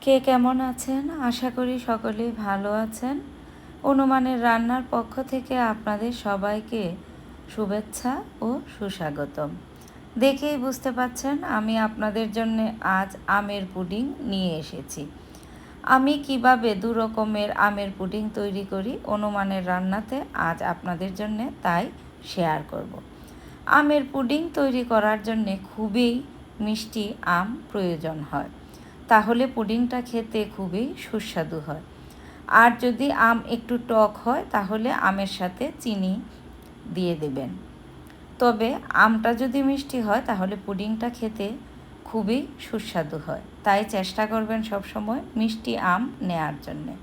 কে কেমন আছেন? আশা করি সকলেই ভালো আছেন। অনুমানের রান্নার পক্ষ থেকে আপনাদের সবাইকে শুভেচ্ছা ও সুস্বাগতম। দেখেই বুঝতে পাচ্ছেন আমি আপনাদের জন্য আজ আমের পুডিং নিয়ে এসেছি। আমি কিভাবে দু রকমের আমের পুডিং তৈরি করি অনুমানের রান্নাতে আজ আপনাদের জন্য তাই শেয়ার করব। আমের পুডিং তৈরি করার জন্য খুবই মিষ্টি আম প্রয়োজন হয়, তাহলে পুডিংটা খেতে খুবই সুস্বাদু হয়। আর যদি আম একটু টক হয় তাহলে আমের সাথে চিনি দিয়ে দেবেন। তবে আমটা যদি মিষ্টি হয় তাহলে পুডিংটা খেতে খুবই সুস্বাদু হয়, তাই চেষ্টা করবেন সবসময় মিষ্টি আম নেয়ার জন্যে।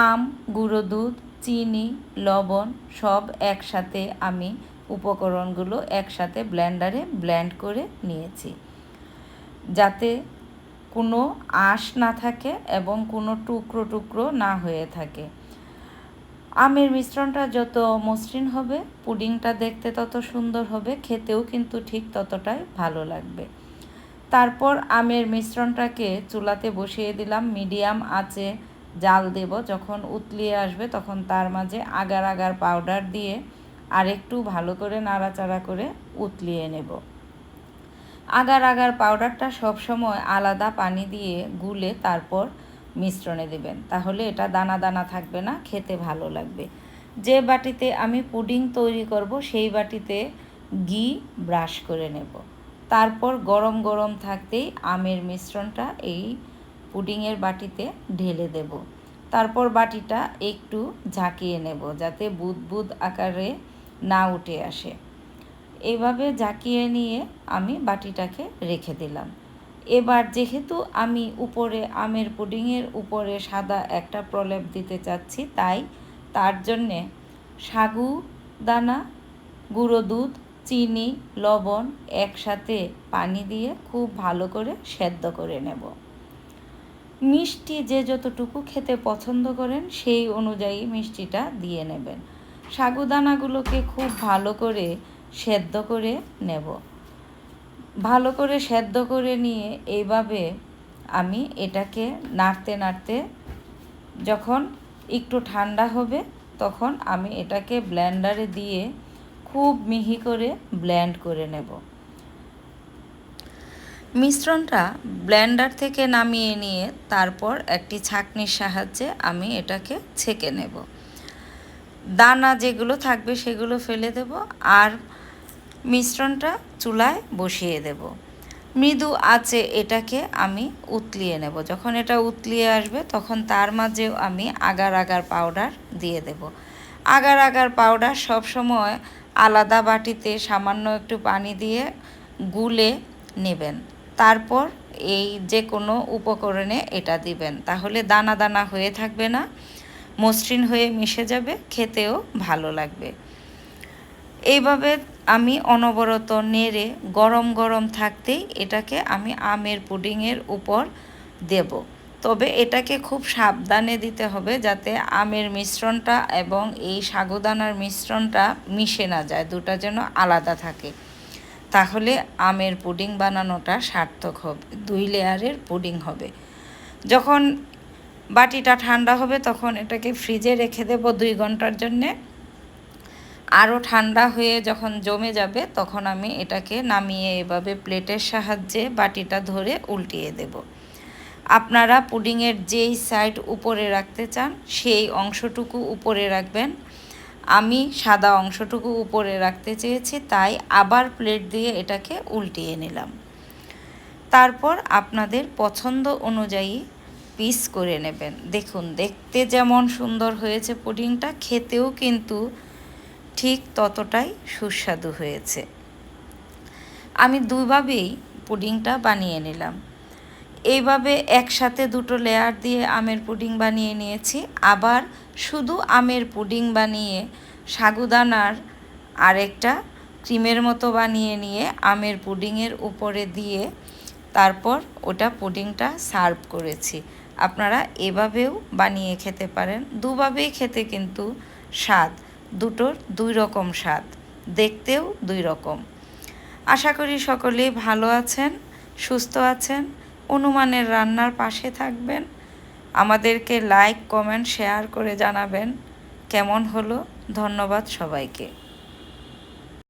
আম, গুঁড়ো দুধ, চিনি, লবণ সব একসাথে আমি উপকরণগুলো একসাথে ব্লেন্ডারে ব্লেন্ড করে নিয়েছি, যাতে কোনো আঁশ না থাকে এবং কোনো টুকরো টুকরো না হয়ে থাকে। আমের মিশ্রণটা যত মসৃণ হবে পুডিংটা দেখতে তত সুন্দর হবে, খেতেও কিন্তু ঠিক ততটাই ভালো লাগবে। তারপর আমের মিশ্রণটাকে চুলাতে বসিয়ে দিলাম, মিডিয়াম আঁচে জাল দেব। যখন উতলিয়ে আসবে তখন তার মাঝে আগার আগার পাউডার দিয়ে আরেকটু ভালো করে নাড়াচাড়া করে উতলিয়ে নেব। আগার আগার পাউডারটা সবসময় আলাদা পানি দিয়ে গুলে তারপর মিশ্রণে দেবেন, তাহলে এটা দানা দানা থাকবে না, খেতে ভালো লাগবে। যে বাটিতে আমি পুডিং তৈরি করব সেই বাটিতে ঘি ব্রাশ করে নেব। তারপর গরম গরম থাকতেই আমের মিশ্রণটা এই পুডিংয়ের বাটিতে ঢেলে দেব। তারপর বাটিটা একটু ঝাঁকিয়ে নেব যাতে বুদবুদ আকারে না উঠে আসে। এইভাবে ঝাঁকিয়ে নিয়ে আমি বাটিটাকে রেখে দিলাম। এবার যেহেতু আমি উপরে আমের পুডিংয়ের উপরে সাদা একটা প্রলেপ দিতে চাচ্ছি, তাই তার জন্যে সাগুদানা, গুঁড়ো দুধ, চিনি, লবণ একসাথে পানি দিয়ে খুব ভালো করে সেদ্ধ করে নেব। মিষ্টি যে যতটুকু খেতে পছন্দ করেন সেই অনুযায়ী মিষ্টিটা দিয়ে নেবেন। সাগুদানাগুলোকে খুব ভালো করে সেদ্ধ করে নেব। ভালো করে সেদ্ধ করে নিয়ে এইভাবে আমি এটাকে নাড়তে নাড়তে যখন একটু ঠান্ডা হবে তখন আমি এটাকে ব্লেন্ডারে দিয়ে খুব মিহি করে ব্লেন্ড করে নেব। মিশ্রণটা ব্লেন্ডার থেকে নামিয়ে নিয়ে তারপর একটি ছাঁকনির সাহায্যে আমি এটাকে ছেঁকে নেব। দানা যেগুলো থাকবে সেগুলো ফেলে দেব আর মিশ্রণটা চুলায় বসিয়ে দেব। মৃদু আঁচে এটাকে আমি উতলিয়ে নেব। যখন এটা উতলিয়ে আসবে তখন তার মাঝেও আমি আগার আগার পাউডার দিয়ে দেব। আগার আগার পাউডার সবসময় আলাদা বাটিতে সামান্য একটু পানি দিয়ে গুলে নেবেন। তারপর এই যে কোনো উপকরণে এটা দিবেন, তাহলে দানা দানা হয়ে থাকবে না, মসৃণ হয়ে মিশে যাবে, খেতেও ভালো লাগবে। এইভাবে আমি অনবরত নেড়ে গরম গরম থাকতেই এটাকে আমি আমের পুডিংয়ের উপর দেব। তবে এটাকে খুব সাবধানে দিতে হবে যাতে আমের মিশ্রণটা এবং এই সাগুদানার মিশ্রণটা মিশে না যায়, দুটা যেন আলাদা থাকে, তাহলে আমের পুডিং বানানোটা সার্থক হবে, 2 লেয়ারের পুডিং হবে। যখন বাটিটা ঠান্ডা হবে তখন এটাকে ফ্রিজে রেখে দেব 2 ঘন্টার জন্যে। আরও ঠান্ডা হয়ে যখন জমে যাবে তখন আমি এটাকে নামিয়ে এভাবে প্লেটের সাহায্যে বাটিটা ধরে উল্টিয়ে দেব। আপনারা পুডিংয়ের যেই সাইড উপরে রাখতে চান সেই অংশটুকু উপরে রাখবেন। আমি সাদা অংশটুকু উপরে রাখতে চেয়েছি, তাই আবার প্লেট দিয়ে এটাকে উল্টিয়ে নিলাম। তারপর আপনাদের পছন্দ অনুযায়ী পিস করে নেবেন। দেখুন দেখতে যেমন সুন্দর হয়েছে পুডিংটা, খেতেও কিন্তু ঠিক ততটাই সুস্বাদু হয়েছে। আমি দুভাবেই পুডিংটা বানিয়ে নিলাম। এইভাবে একসাথে 2টো লেয়ার দিয়ে আমের পুডিং বানিয়ে নিয়েছি, আবার শুধু আমের পুডিং বানিয়ে সাগুদানার আরেকটা ক্রিমের মতো বানিয়ে নিয়ে আমের পুডিংয়ের উপরে দিয়ে তারপর ওটা পুডিংটা সার্ভ করেছি। আপনারা এভাবেও বানিয়ে খেতে পারেন। দুভাবেই খেতে কিন্তু স্বাদ, দুটোর 2 রকম স্বাদ, দেখতেও 2 রকম। আশা করি সকলেই ভালো আছেন, সুস্থ আছেন। অনুমানের রান্নার পাশে থাকবেন, আমাদেরকে লাইক কমেন্ট শেয়ার করে জানাবেন কেমন হলো। ধন্যবাদ সবাইকে।